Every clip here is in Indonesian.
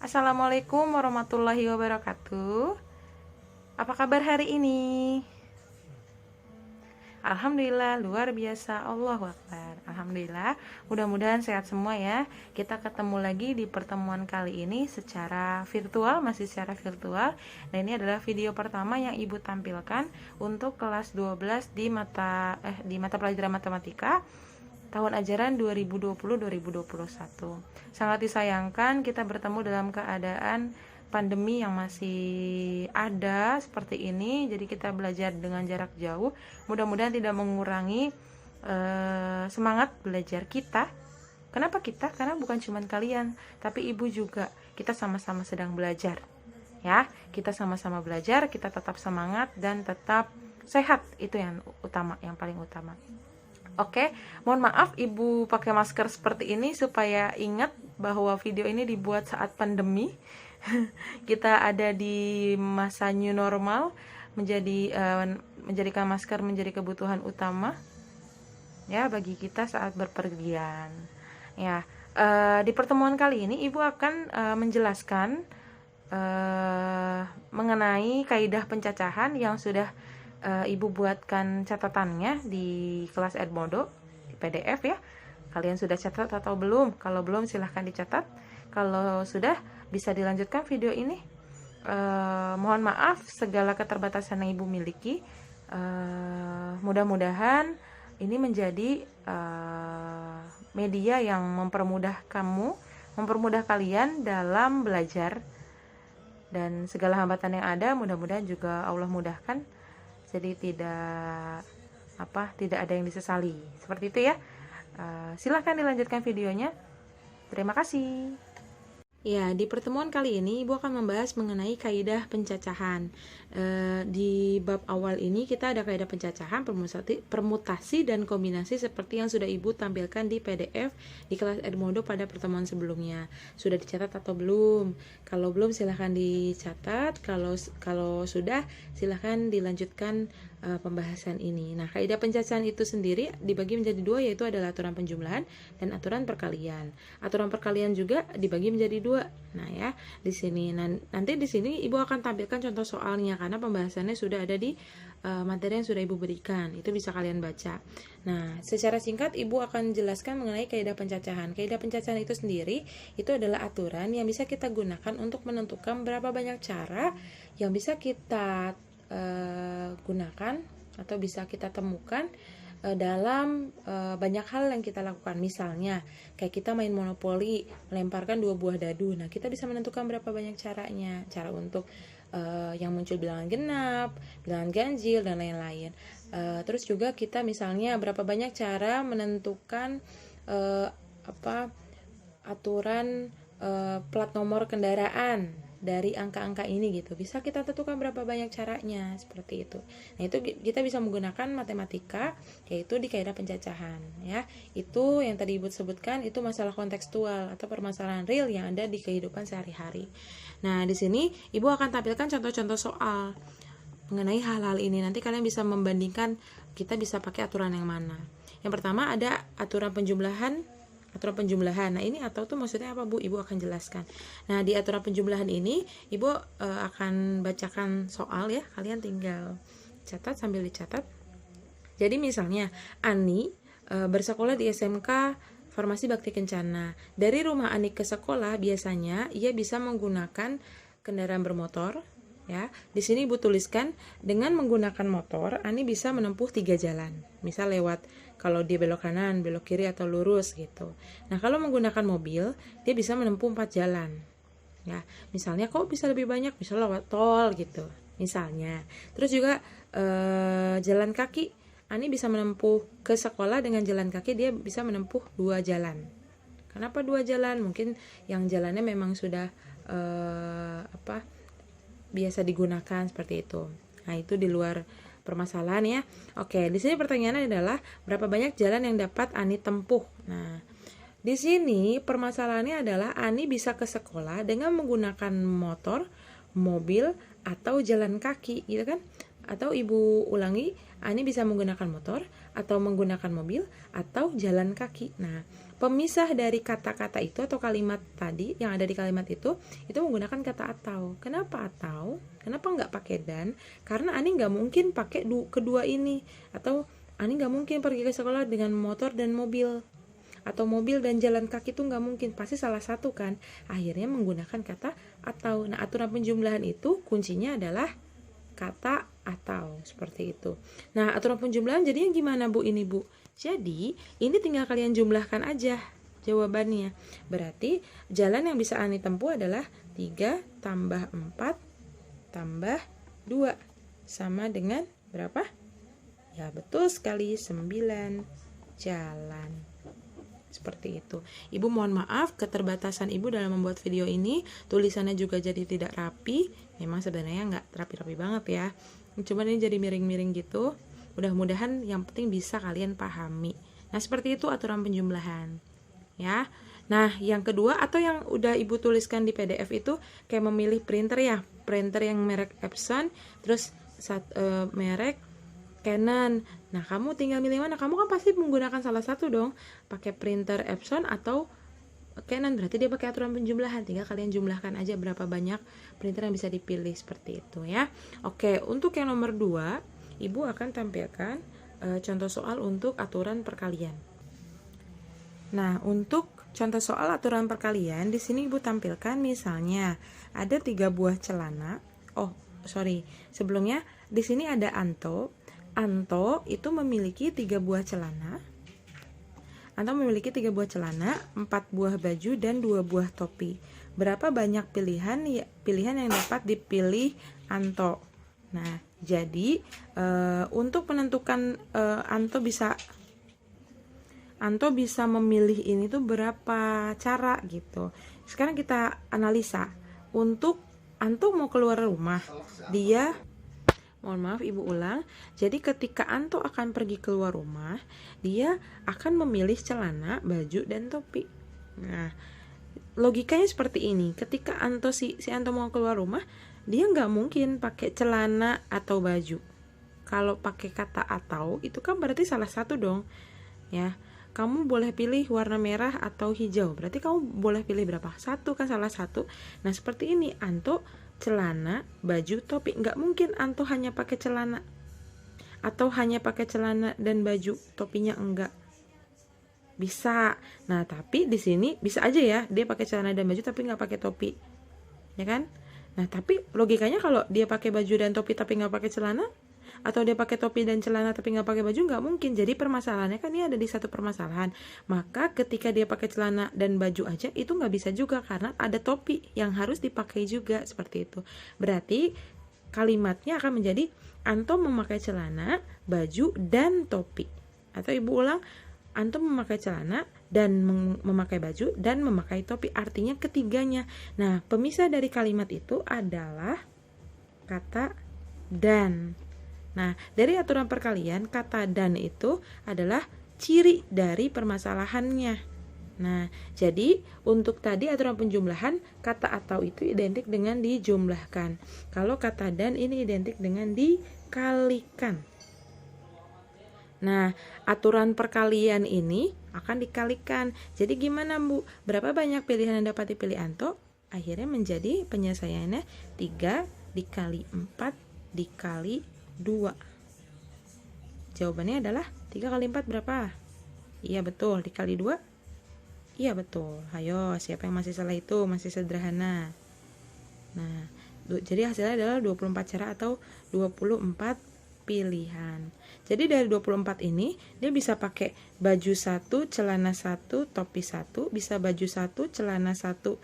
Assalamualaikum warahmatullahi wabarakatuh. Apa kabar hari ini? Alhamdulillah, luar biasa. Allahu Akbar. Alhamdulillah, mudah-mudahan sehat semua ya. Kita ketemu lagi di pertemuan kali ini secara virtual, masih secara virtual. Dan ini adalah video pertama yang Ibu tampilkan untuk kelas 12 di mata pelajaran matematika tahun ajaran 2020-2021. Sangat disayangkan kita bertemu dalam keadaan pandemi yang masih ada seperti ini, jadi kita belajar dengan jarak jauh. Mudah-mudahan tidak mengurangi semangat belajar kita. Kenapa kita? Karena bukan cuma kalian, tapi ibu juga. Kita sama-sama sedang belajar. Ya, kita sama-sama belajar, kita tetap semangat dan tetap sehat. Itu yang utama, yang paling utama. Oke, mohon maaf ibu pakai masker seperti ini supaya ingat bahwa video ini dibuat saat pandemi. Kita ada di masa new normal, menjadikan masker menjadi kebutuhan utama ya bagi kita saat berpergian. Ya, di pertemuan kali ini ibu akan menjelaskan mengenai kaidah pencacahan yang sudah ibu buatkan catatannya di kelas Edmodo di PDF ya. Kalian sudah catat atau belum? Kalau belum silahkan dicatat. Kalau sudah, bisa dilanjutkan video ini. Mohon maaf segala keterbatasan yang ibu miliki. Mudah-mudahan ini menjadi media yang mempermudah kamu, mempermudah kalian dalam belajar. Dan segala hambatan yang ada mudah-mudahan juga Allah mudahkan. Jadi tidak ada yang disesali. Seperti itu ya. Silahkan dilanjutkan videonya. Terima kasih. Ya, di pertemuan kali ini Ibu akan membahas mengenai kaidah pencacahan. Di bab awal ini kita ada kaidah pencacahan, permutasi dan kombinasi seperti yang sudah Ibu tampilkan di PDF di kelas Edmodo pada pertemuan sebelumnya. Sudah dicatat atau belum? Kalau belum silahkan dicatat. Kalau sudah silahkan dilanjutkan pembahasan ini. Nah, kaidah pencacahan itu sendiri dibagi menjadi dua, yaitu adalah aturan penjumlahan dan aturan perkalian. Aturan perkalian juga dibagi menjadi dua. Nah, ya, di sini nanti di sini Ibu akan tampilkan contoh soalnya karena pembahasannya sudah ada di materi yang sudah Ibu berikan. Itu bisa kalian baca. Nah, secara singkat Ibu akan jelaskan mengenai kaidah pencacahan. Kaidah pencacahan itu sendiri itu adalah aturan yang bisa kita gunakan untuk menentukan berapa banyak cara yang bisa kita gunakan atau bisa kita temukan dalam banyak hal yang kita lakukan. Misalnya kayak kita main monopoli, melemparkan 2 buah dadu. Nah, kita bisa menentukan berapa banyak caranya. Cara untuk yang muncul bilangan genap, bilangan ganjil dan lain-lain. Terus juga kita misalnya berapa banyak cara menentukan aturan plat nomor kendaraan dari angka-angka ini gitu. Bisa kita tentukan berapa banyak caranya, seperti itu. Nah, itu kita bisa menggunakan matematika yaitu di kaidah pencacahan ya. Itu yang tadi Ibu sebutkan itu masalah kontekstual atau permasalahan real yang ada di kehidupan sehari-hari. Nah, di sini Ibu akan tampilkan contoh-contoh soal mengenai hal-hal ini. Nanti kalian bisa membandingkan kita bisa pakai aturan yang mana. Yang pertama ada aturan penjumlahan. Nah, ini atau tuh maksudnya apa, Bu? Ibu akan jelaskan. Nah, di aturan penjumlahan ini Ibu akan bacakan soal ya. Kalian tinggal catat sambil dicatat. Jadi misalnya Ani bersekolah di SMK Farmasi Bakti Kencana. Dari rumah Ani ke sekolah biasanya ia bisa menggunakan kendaraan bermotor ya. Di sini Ibu tuliskan dengan menggunakan motor Ani bisa menempuh 3 jalan. Misal lewat kalau dia belok kanan, belok kiri atau lurus gitu. Nah, kalau menggunakan mobil, dia bisa menempuh 4 jalan. Ya, misalnya kok bisa lebih banyak, bisa lewat tol gitu. Misalnya. Terus juga jalan kaki, Ani bisa menempuh ke sekolah dengan jalan kaki, dia bisa menempuh 2 jalan. Kenapa 2 jalan? Mungkin yang jalannya memang sudah biasa digunakan seperti itu. Nah, itu di luar permasalahan ya. Oke, di sini pertanyaannya adalah berapa banyak jalan yang dapat Ani tempuh. Nah, di sini permasalahannya adalah Ani bisa ke sekolah dengan menggunakan motor, mobil, atau jalan kaki, gitu kan? Atau Ibu ulangi, Ani bisa menggunakan motor, atau menggunakan mobil, atau jalan kaki. Nah, pemisah dari kata-kata itu atau kalimat tadi yang ada di kalimat itu menggunakan kata atau. Kenapa atau? Kenapa nggak pakai dan? Karena Ani nggak mungkin pakai kedua ini, atau Ani nggak mungkin pergi ke sekolah dengan motor dan mobil, atau mobil dan jalan kaki, itu nggak mungkin, pasti salah satu kan. Akhirnya menggunakan kata atau. Nah, aturan penjumlahan itu kuncinya adalah kata atau, seperti itu. Nah, aturan penjumlahan jadinya gimana Bu ini Bu? Jadi ini tinggal kalian jumlahkan aja jawabannya. Berarti jalan yang bisa Ani tempuh adalah 3 tambah 4 tambah 2 sama dengan berapa? Ya betul sekali, 9 jalan. Seperti itu. Ibu mohon maaf keterbatasan Ibu dalam membuat video ini. Tulisannya juga jadi tidak rapi. Memang sebenarnya nggak rapi-rapi banget ya. Cuman ini jadi miring-miring gitu. Mudah-mudahan yang penting bisa kalian pahami. Nah, seperti itu aturan penjumlahan. Ya. Nah, yang kedua atau yang udah Ibu tuliskan di PDF itu kayak memilih printer ya. Printer yang merek Epson, terus merek Canon. Nah, kamu tinggal milih mana? Kamu kan pasti menggunakan salah satu dong. Pakai printer Epson atau Canon, berarti dia pakai aturan penjumlahan. Tinggal kalian jumlahkan aja berapa banyak printer yang bisa dipilih, seperti itu ya. Oke, untuk yang nomor 2 Ibu akan tampilkan contoh soal untuk aturan perkalian. Nah, untuk contoh soal aturan perkalian di sini Ibu tampilkan misalnya ada 3 buah celana. Sebelumnya di sini ada Anto. Anto itu memiliki 3 buah celana. Anto memiliki 3 buah celana, 4 buah baju dan 2 buah topi. Berapa banyak pilihan yang dapat dipilih Anto? Nah, jadi untuk menentukan Anto bisa memilih ini tuh berapa cara gitu. Sekarang kita analisa. Untuk Anto mau keluar rumah, mohon maaf Ibu ulang. Jadi ketika Anto akan pergi keluar rumah, dia akan memilih celana, baju dan topi. Nah, logikanya seperti ini. Ketika si Anto mau keluar rumah, dia nggak mungkin pakai celana atau baju. Kalau pakai kata atau itu kan berarti salah satu dong ya. Kamu boleh pilih warna merah atau hijau, berarti kamu boleh pilih berapa? Satu kan, salah satu. Nah seperti ini, Anto celana, baju, topi. Nggak mungkin Anto hanya pakai celana atau hanya pakai celana dan baju, topinya enggak. Bisa. Nah tapi di sini bisa aja ya dia pakai celana dan baju tapi nggak pakai topi, ya kan? Nah, tapi logikanya kalau dia pakai baju dan topi tapi nggak pakai celana, atau dia pakai topi dan celana tapi nggak pakai baju, nggak mungkin. Jadi permasalahannya kan ini ada di satu permasalahan. Maka ketika dia pakai celana dan baju aja itu nggak bisa juga karena ada topi yang harus dipakai juga, seperti itu. Berarti kalimatnya akan menjadi Anto memakai celana, baju dan topi. Atau Ibu ulang, Anto memakai celana dan memakai baju dan memakai topi, artinya ketiganya. Nah, pemisah dari kalimat itu adalah kata dan. Nah, dari aturan perkalian, kata dan itu adalah ciri dari permasalahannya. Nah, jadi untuk tadi aturan penjumlahan, kata atau itu identik dengan dijumlahkan. Kalau kata dan ini identik dengan dikalikan. Nah, aturan perkalian ini akan dikalikan. Jadi gimana Bu? Berapa banyak pilihan yang dapat dipilih Anto? Akhirnya menjadi penyelesaiannya 3 dikali 4 dikali 2. Jawabannya adalah 3 kali 4 berapa? Iya betul, dikali 2? Iya betul. Ayo, siapa yang masih salah itu? Masih sederhana. Nah, jadi hasilnya adalah 24 cara atau 24 pilihan. Jadi dari 24 ini dia bisa pakai baju 1, celana 1, topi 1, bisa baju 1, celana 1,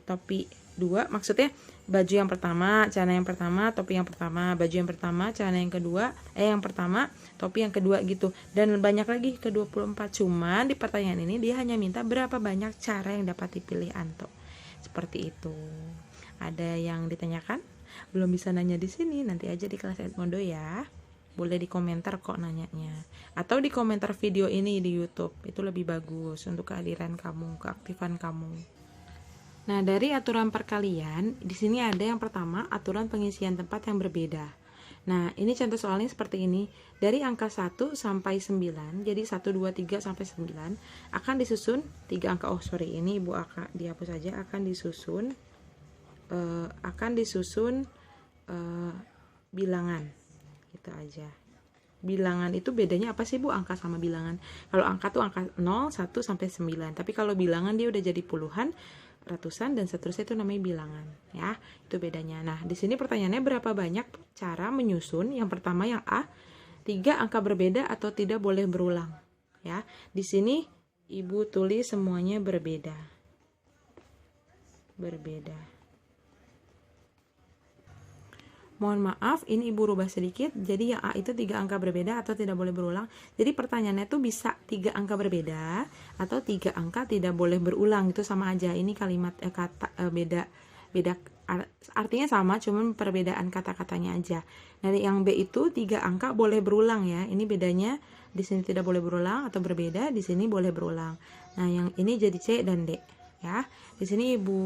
topi 2. Maksudnya baju yang pertama, celana yang pertama, topi yang pertama, baju yang pertama, celana yang kedua, yang pertama, topi yang kedua gitu. Dan banyak lagi ke 24. Cuman di pertanyaan ini dia hanya minta berapa banyak cara yang dapat dipilih Anto. Seperti itu. Ada yang ditanyakan? Belum bisa nanya di sini, nanti aja di kelas Edmodo ya. Boleh di komentar kok nanyanya. Atau di komentar video ini di YouTube. Itu lebih bagus untuk kehadiran kamu, keaktifan kamu. Nah, dari aturan perkalian, di sini ada yang pertama, aturan pengisian tempat yang berbeda. Nah, ini contoh soalnya seperti ini. Dari angka 1 sampai 9, jadi 1, 2, 3 sampai 9, akan disusun 3 angka. Oh, sorry, ini Ibu akan dihapus saja. Akan disusun bilangan. Gitu aja. Bilangan itu bedanya apa sih Bu, angka sama bilangan? Kalau angka tuh angka 0, 1 sampai 9. Tapi kalau bilangan dia udah jadi puluhan, ratusan, dan seterusnya, itu namanya bilangan, ya. Itu bedanya. Nah, di sini pertanyaannya berapa banyak cara menyusun? Yang pertama yang A, 3 angka berbeda atau tidak boleh berulang, ya. Di sini Ibu tulis semuanya berbeda. Mohon maaf, ini Ibu rubah sedikit. Jadi yang A itu 3 angka berbeda atau tidak boleh berulang. Jadi pertanyaannya itu bisa 3 angka berbeda atau 3 angka tidak boleh berulang. Itu sama aja. Ini kalimat kata beda artinya sama, cuman perbedaan kata-katanya aja. Nah, yang B itu 3 angka boleh berulang ya. Ini bedanya, di sini tidak boleh berulang atau berbeda, di sini boleh berulang. Nah, yang ini jadi C dan D ya. Di sini Ibu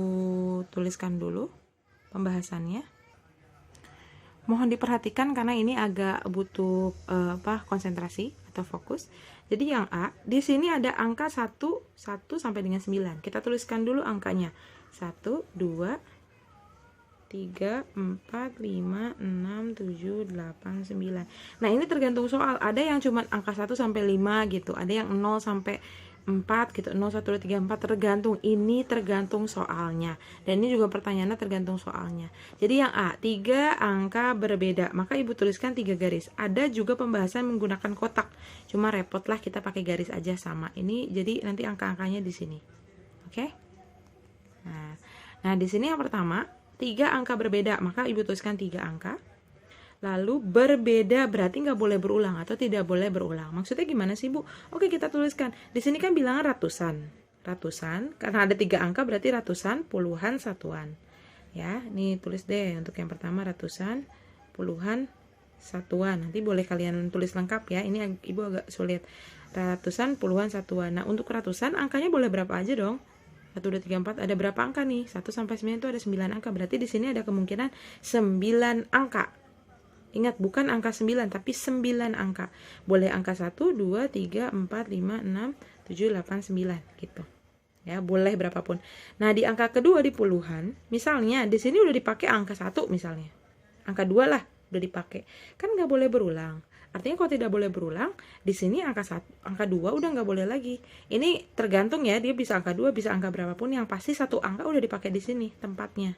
tuliskan dulu pembahasannya. Mohon diperhatikan karena ini agak butuh konsentrasi atau fokus. Jadi yang A, di sini ada angka 1 sampai dengan 9. Kita tuliskan dulu angkanya. 1, 2, 3, 4, 5, 6, 7, 8, 9. Nah, ini tergantung soal. Ada yang cuma angka 1 sampai 5 gitu. Ada yang 0 sampai 4 gitu, 0, 1, 2, 3, 4, tergantung. Ini tergantung soalnya. Dan ini juga pertanyaannya tergantung soalnya. Jadi yang A, 3 angka berbeda. Maka Ibu tuliskan 3 garis. Ada juga pembahasan menggunakan kotak. Cuma repot lah, kita pakai garis aja sama. Ini jadi nanti angka-angkanya di sini. Oke? Nah, di sini yang pertama, 3 angka berbeda. Maka Ibu tuliskan 3 angka. Lalu berbeda berarti nggak boleh berulang atau tidak boleh berulang. Maksudnya gimana sih Bu? Oke, kita tuliskan. Di sini kan bilangan ratusan. Ratusan, karena ada 3 angka berarti ratusan, puluhan, satuan. Ya, ini tulis deh untuk yang pertama ratusan, puluhan, satuan. Nanti boleh kalian tulis lengkap ya. Ini Ibu agak sulit. Ratusan, puluhan, satuan. Nah, untuk ratusan angkanya boleh berapa aja dong? 1, 2, 3, 4, ada berapa angka nih? 1 sampai 9 itu ada 9 angka. Berarti di sini ada kemungkinan 9 angka. Ingat, bukan angka 9, tapi 9 angka. Boleh angka 1, 2, 3, 4, 5, 6, 7, 8, 9 gitu. Ya, boleh berapapun. Nah, di angka kedua di puluhan, misalnya di sini udah dipakai angka 1 misalnya. Angka 2 lah udah dipakai. Kan nggak boleh berulang. Artinya kalau tidak boleh berulang, di sini angka 2 udah nggak boleh lagi. Ini tergantung ya, dia bisa angka 2, bisa angka berapapun, yang pasti 1 angka udah dipakai di sini tempatnya.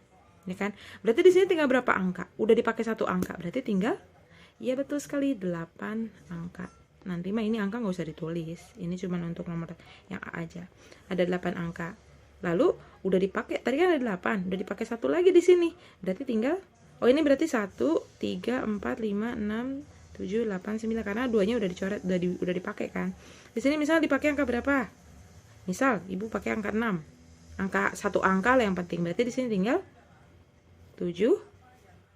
Ya kan? Berarti di sini tinggal berapa angka? Udah dipakai 1 angka. Berarti tinggal, ya betul sekali, 8 angka. Nanti mah ini angka nggak usah ditulis. Ini cuma untuk nomor yang A aja. Ada 8 angka. Lalu udah dipakai, tadi kan ada 8, udah dipakai 1 lagi di sini. Berarti tinggal, oh ini berarti 1, 3, 4, 5, 6, 7, 8, 9. Karena 2-nya udah dicoret, udah dipakai kan. Di sini misal dipakai angka berapa? Misal Ibu pakai angka 6. Angka 1 angka lah yang penting. Berarti di sini tinggal 7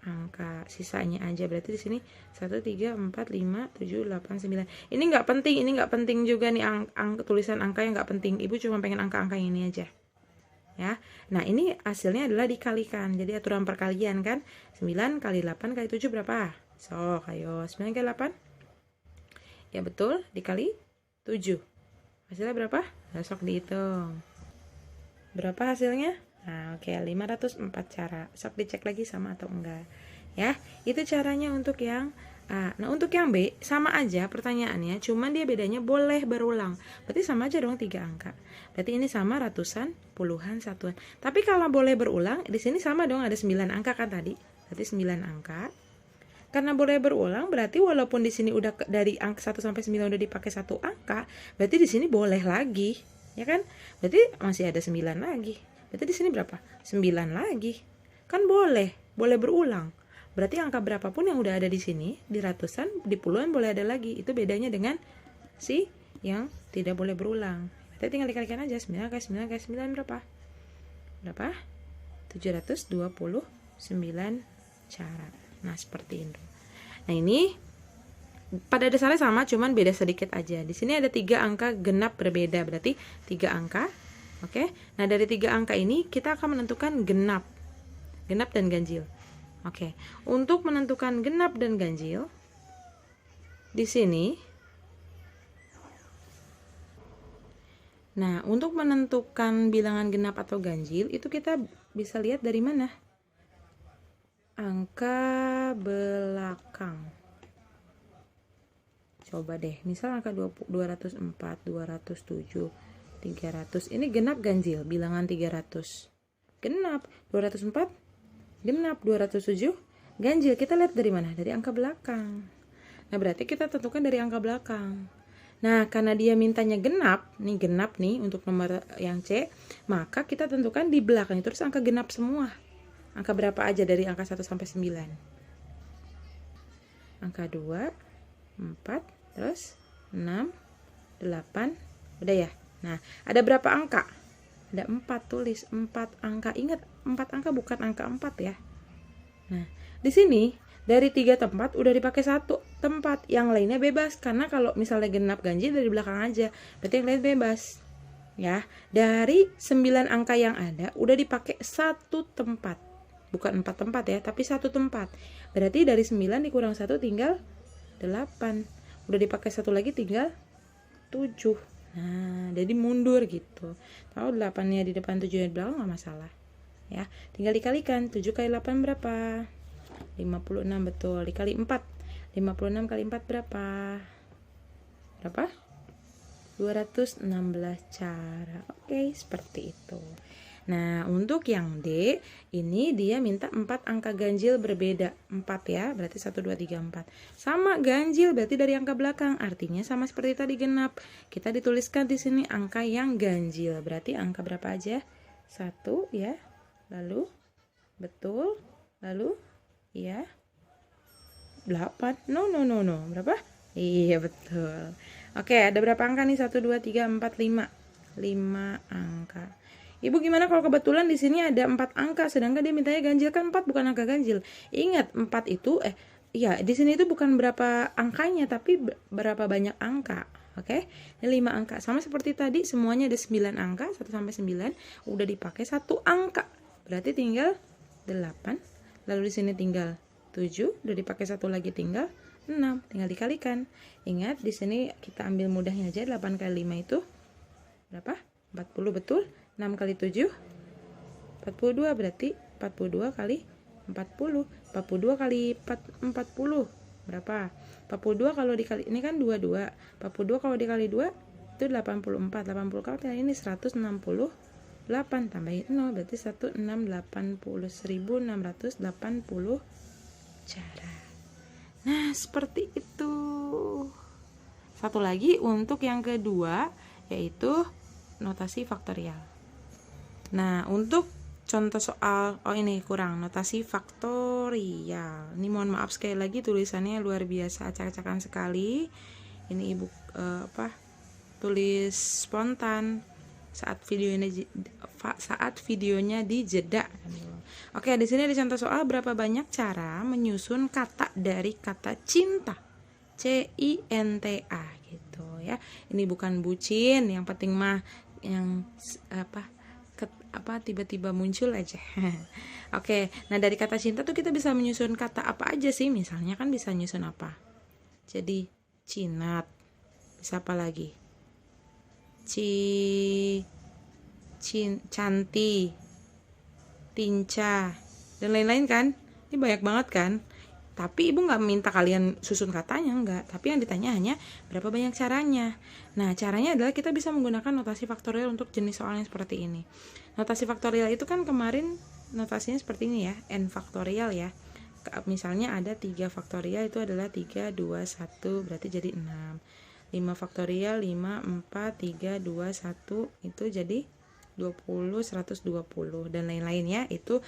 angka sisanya aja. Berarti di sini 1, 3, 4, 5, 7, 8, 9. Ini nggak penting juga nih tulisan angka yang nggak penting. Ibu cuma pengen angka-angka ini aja. Ya. Nah, ini hasilnya adalah dikalikan. Jadi aturan perkalian kan. 9 kali 8 kali 7 berapa? So, ayo 9 kali 8. Ya betul, dikali 7. Hasilnya berapa? Besok dihitung. Berapa hasilnya? Nah, oke, 504 cara. Sok dicek lagi sama atau enggak. Ya, itu caranya untuk yang A. Nah, untuk yang B sama aja pertanyaannya, cuman dia bedanya boleh berulang. Berarti sama aja dong 3 angka. Berarti ini sama ratusan, puluhan, satuan. Tapi kalau boleh berulang, di sini sama dong, ada 9 angka kan tadi. Berarti 9 angka. Karena boleh berulang, berarti walaupun di sini udah dari angka 1 sampai 9 udah dipakai 1 angka, berarti di sini boleh lagi, ya kan? Berarti masih ada 9 lagi. Berarti di sini berapa? 9 lagi. Kan boleh berulang. Berarti angka berapapun yang udah ada di sini, di ratusan, di puluhan boleh ada lagi. Itu bedanya dengan si yang tidak boleh berulang. Berarti tinggal dikalikan aja. 9 kali 9 kali 9 berapa? Berapa? 729 cara. Nah, seperti itu. Nah, ini pada dasarnya sama, cuman beda sedikit aja. Di sini ada 3 angka genap berbeda. Berarti 3 angka. Oke, nah dari 3 angka ini kita akan menentukan genap dan ganjil. Oke, untuk menentukan genap dan ganjil di sini. Nah, untuk menentukan bilangan genap atau ganjil itu kita bisa lihat dari mana? Angka belakang. Coba deh, misal angka 204, 207, 300. Ini genap ganjil, bilangan 300. Genap, 204. Genap, 207. Ganjil, kita lihat dari mana? Dari angka belakang. Nah, berarti kita tentukan dari angka belakang. Nah, karena dia mintanya genap nih untuk nomor yang C, maka kita tentukan di belakang itu terus angka genap semua. Angka berapa aja dari angka 1 sampai 9? Angka 2, 4, terus 6, 8, udah ya. Nah, ada berapa angka? Ada 4, tulis 4 angka. Ingat, 4 angka bukan angka 4 ya. Nah, di sini dari 3 tempat udah dipakai 1 tempat, yang lainnya bebas. Karena kalau misalnya genap ganjil dari belakang aja, berarti yang lain bebas. Ya, dari 9 angka yang ada udah dipakai 1 tempat. Bukan 4 tempat ya, tapi 1 tempat. Berarti dari 9 dikurang 1 tinggal 8. Udah dipakai 1 lagi tinggal 7. Nah, jadi mundur gitu. Tahu 8-nya di depan 7-nya di belakang nggak masalah. Ya, tinggal dikalikan. 7 kali 8 berapa? 56, betul. Dikali 4. 56 kali 4 berapa? Berapa? 216 cara. Oke, seperti itu. Nah, untuk yang D, ini dia minta 4 angka ganjil berbeda. 4 ya, berarti 1, 2, 3, 4. Sama ganjil, berarti dari angka belakang. Artinya sama seperti tadi genap. Kita dituliskan di sini angka yang ganjil. Berarti angka berapa aja? 1 ya. Lalu, betul. Lalu, ya. 8. No. Berapa? Iya, betul. Oke, ada berapa angka nih? 1, 2, 3, 4, 5. 5 angka. Ibu gimana kalau kebetulan di sini ada 4 angka, sedangkan dia mintanya ganjil, kan 4 bukan angka ganjil. Ingat, 4 itu iya, di sini itu bukan berapa angkanya, tapi berapa banyak angka. Oke? Ini 5 angka. Sama seperti tadi, semuanya ada 9 angka, 1 sampai 9, udah dipakai 1 angka. Berarti tinggal 8. Lalu di sini tinggal 7, udah dipakai 1 lagi tinggal 6, tinggal dikalikan. Ingat, di sini kita ambil mudahnya aja, 8 kali 5 itu berapa? 40, betul. 6 kali 7 42, berarti 42 kali 40. 42 kali 40 berapa? 42 kalau dikali, ini kan 22. 42 kalau dikali 2 itu 84. 80 kali ini 168, tambahin 0 berarti 1680. 1680 cara. Nah, seperti itu. Satu lagi untuk yang kedua, yaitu notasi faktorial. Nah, untuk contoh soal, ini kurang, notasi faktorial. Ini mohon maaf sekali lagi, tulisannya luar biasa acak-acakan sekali. Ini ibu tulis spontan saat videonya dijeda. Oke, di sini ada contoh soal, berapa banyak cara menyusun kata dari kata cinta. CINTA gitu ya. Ini bukan bucin, yang penting mah yang tiba-tiba muncul aja. Oke, nah dari kata cinta tuh kita bisa menyusun kata apa aja sih? Misalnya kan bisa nyusun apa? Jadi cinat. Bisa apa lagi? Canti, tinca, dan lain-lain kan? Ini banyak banget kan? Tapi ibu nggak minta kalian susun katanya, enggak. Tapi yang ditanya hanya berapa banyak caranya. Nah, caranya adalah kita bisa menggunakan notasi faktorial untuk jenis soal yang seperti ini. Notasi faktorial itu kan kemarin notasinya seperti ini ya, n faktorial ya. Misalnya ada 3 faktorial itu adalah 3, 2, 1, berarti jadi 6. 5 faktorial, 5, 4, 3, 2, 1, itu jadi 20, 120, dan lain-lain ya. Itu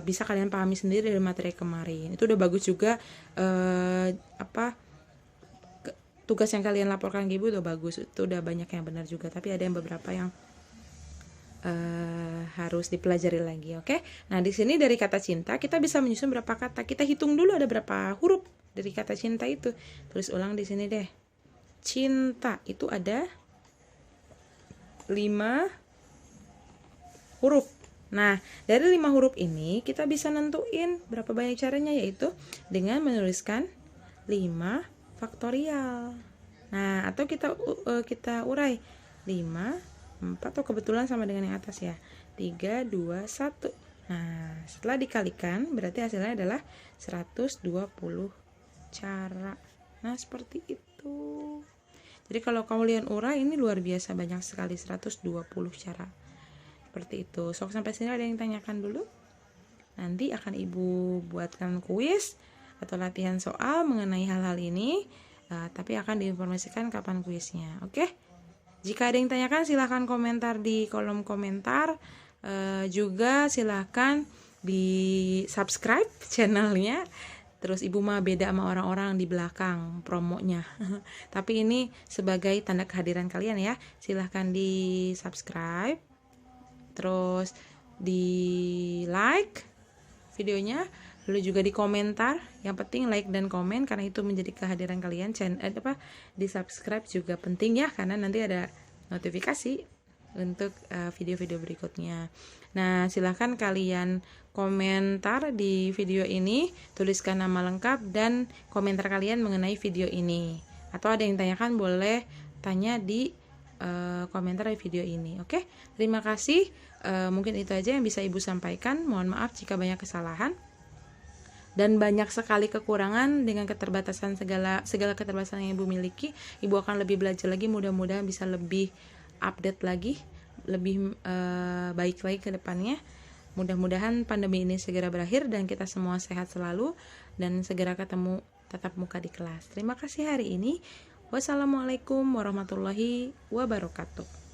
bisa kalian pahami sendiri dari materi kemarin. Itu udah bagus juga, tugas yang kalian laporkan ke ibu udah bagus. Itu udah banyak yang benar juga, tapi ada yang beberapa yang harus dipelajari lagi. Oke? Nah, di sini dari kata cinta kita bisa menyusun berapa kata. Kita hitung dulu ada berapa huruf dari kata cinta itu. Tulis ulang di sini deh. Cinta itu ada 5 huruf. Nah, dari 5 huruf ini kita bisa nentuin berapa banyak caranya, yaitu dengan menuliskan 5 faktorial. Nah, atau kita urai 5, 4, atau kebetulan sama dengan yang atas ya. 3, 2, 1. Nah, setelah dikalikan berarti hasilnya adalah 120 cara. Nah, seperti itu. Jadi kalau kalian urai ini luar biasa banyak sekali, 120 cara. Seperti itu. Sok sampai sini ada yang tanyakan dulu? Nanti akan Ibu buatkan kuis atau latihan soal mengenai hal-hal ini, tapi akan diinformasikan kapan kuisnya. Oke? Jika ada yang tanyakan silahkan komentar di kolom komentar. Juga silahkan di subscribe channelnya. Terus Ibu mah beda sama orang-orang di belakang promonya. Tapi ini sebagai tanda kehadiran kalian ya. Silahkan di subscribe, terus di like videonya, lalu juga di komentar. Yang penting like dan komen karena itu menjadi kehadiran kalian. Di subscribe juga penting ya, karena nanti ada notifikasi untuk video-video berikutnya. Nah, silahkan kalian komentar di video ini, tuliskan nama lengkap dan komentar kalian mengenai video ini. Atau ada yang tanyakan boleh tanya di komentar di video ini. Oke, terima kasih. Mungkin itu aja yang bisa Ibu sampaikan. Mohon maaf jika banyak kesalahan dan banyak sekali kekurangan. Dengan keterbatasan segala keterbatasan yang Ibu miliki, Ibu akan lebih belajar lagi. Mudah-mudahan bisa lebih update lagi, lebih baik lagi ke depannya. Mudah-mudahan pandemi ini segera berakhir dan kita semua sehat selalu dan segera ketemu tatap muka di kelas. Terima kasih hari ini. Wassalamualaikum warahmatullahi wabarakatuh.